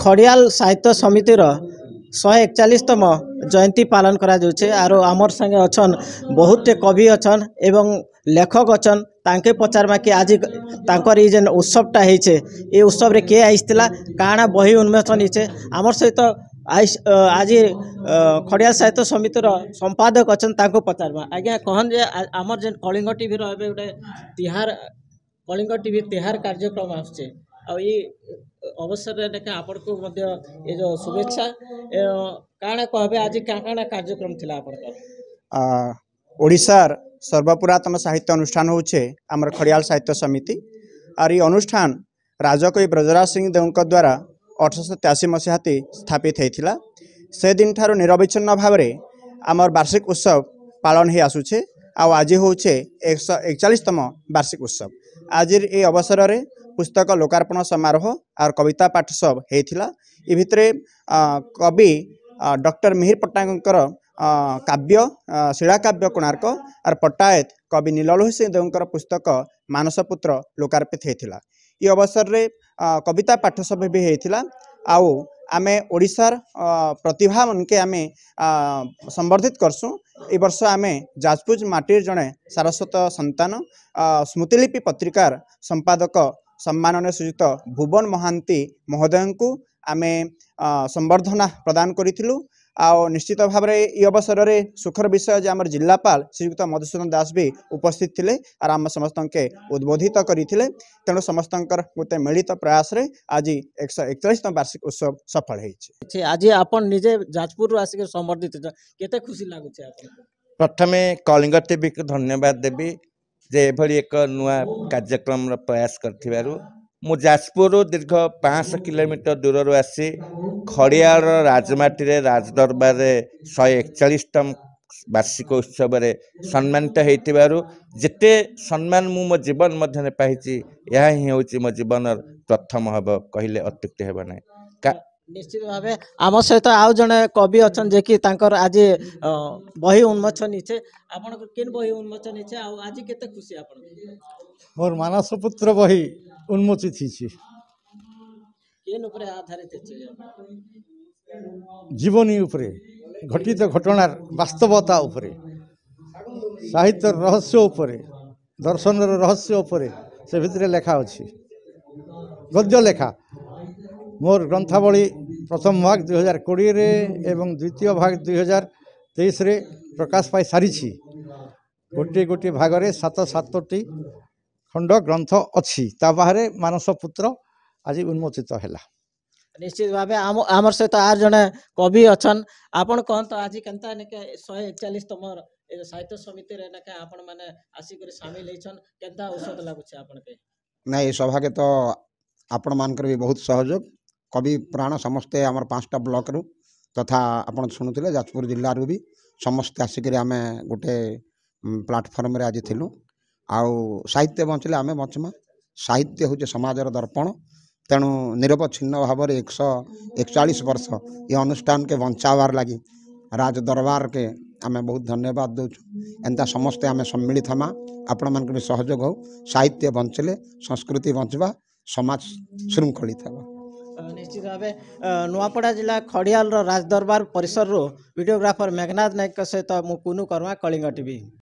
खड़ियाल साहित्य समितिर 141तम जयंती पालन करा जाउछे आरो आमर संगे अछन बहुत कवि अछन एवं लेखक अछन तांके पचारमा कि आज तांकर ई जेन उत्सवटा हेछे ए उत्सव रे के आइसतिला काना बही उन्मोचन हेछे आमर सहित आज खड़ियाल साहित्य समितिर संपादक अछन तांको पचारमा आज्ञा कहन जे आमर जेन कलिंग टीवी रो एबे उडे तिहार कलिंग टीवी तिहार कार्यक्रम आछे आ ई अवसर रे आपण को मध्य ए जो शुभेच्छा काना कहबे आज काना कार्यक्रम थिला आपण ओडिशार सर्वपुरातन साहित्य अनुष्ठान होचे आमर खड़ियाल साहित्य समिति और ये अनुष्ठान राजकवि ब्रजराज सिंह देव द्वारा 1883 मसीहा स्थापित होता से दिन ठार निरविच्छिन्न भाव में आमर वार्षिक उत्सव पालन हो आसुचे आज होचे 141तम वार्षिक उत्सव आज ये अवसर में पुस्तक लोकार्पण समारोह और कविता पाठ सब होता ये भितर कवि डॉक्टर मिहिर पट्टनायकर काव्य शिलाकाव्य कोणार्क और पट्टायत कवि नीललोही सिंह देवकर पुस्तक मानसपुत्र लोकार्पित होता ये अवसर रे कविता पाठ सब भी होता आउ आमे ओडिशार प्रतिभा मनके आमे संवर्धित करसु ए वर्ष आमे जाजपुर माटीर जड़े सारस्वत संतान स्मृतिलिपि पत्रिकार संपादक सम्माननीय श्रीयुक्त भुवन महांती महोदय को आमे संवर्धना प्रदान करिथिलु आ निश्चित भाव में ये अवसर में सुखर विषय जे आमर जिलापाल श्रीयुक्त मधुसूदन दास भी उपस्थित थिले और आम समस्त के उद्बोधित करते तेणु समस्त गोटे मिलित प्रयास रे आज 141तम वार्षिक उत्सव सफल होइछे। आज आपण निजे जाजपुर आसिक संबर्धित केते खुशी लागुचे आपण प्रथमे कलिंग टीवी को धन्यवाद देवी जे एभली एक नुआ कार्यक्रम प्रयास करथिबारु मु जाजपुर दीर्घ 500 किलोमीटर दूर आसी खड़ियाल राजमाटी राजदरबार 141तम वार्षिक उत्सव सम्मानित होइतिबारु जेते सम्मान मु मो जीवन मध्य पाइछि यह ही होछि मो जीवन प्रथम हब कहले अत्युक्ति हेबा नै। निश्चित भाव आम सहित आउ जने कवि अच्छा जे कि तांकर आज बही उन्मोचन इच्छे आपण केन बही उन्मोचन इच्छे आ आज केते खुशी आपण मोर मानसपुत्र बही उन्मोचित हिछि केन ऊपर आधारित अछि जीवनी उपरे घटित घटनार वास्तवता उपरे साहित्य रहस्य उपरे दर्शन रहस्य उपरे से भितरे लेखा अछि गद्य लेखा मोर ग्रंथावली प्रथम भाग 2020 रे एवं द्वितीय भाग 2023 रे प्रकाश पाई सारी गोटे गोटे भागरे 7-7टी खंड ग्रंथ अच्छी ता बाहरे मानसपुत्र आज उन्मोचित है। निश्चित भाव आमर सहित आर जने कवि अच्छन आपण कहन तो आज केनता 141तम साहित्य समिति रे नके आपण माने आसी करे शामिल हेछन केनता औषध लागुछे आपण के नहीं सभा के तो आपण मानकर भी बहुत सहयोग कवि प्राण समस्ते आमर 5टा ब्लॉक रु तथा आपण शुणुले जाजपुर जिल्ला रु भी समस्ते आसिक आम गोटे प्लाटफर्म रे आज थिलु आउ साहित्य बंचले आम बचमा साहित्य हूँ समाजर दर्पण तेणु निरवच्छिन्न भाव में 141 वर्ष ये अनुष्ठान के बंचावार लगी राज दरबार के आम बहुत धन्यवाद दौचु एंता समस्ते आम सम्मिलित हमा आपण मान भी सहयोग हो साहित्य बंचले संस्कृति बंचवा समाज श्रृंखलित है। निश्चित भाव नुआपड़ा जिला खड़ियाल राजदरबार परिसर वीडियोग्राफर मेघनाथ नायक सहित मु कुनु कर्मा कलिंग टीवी।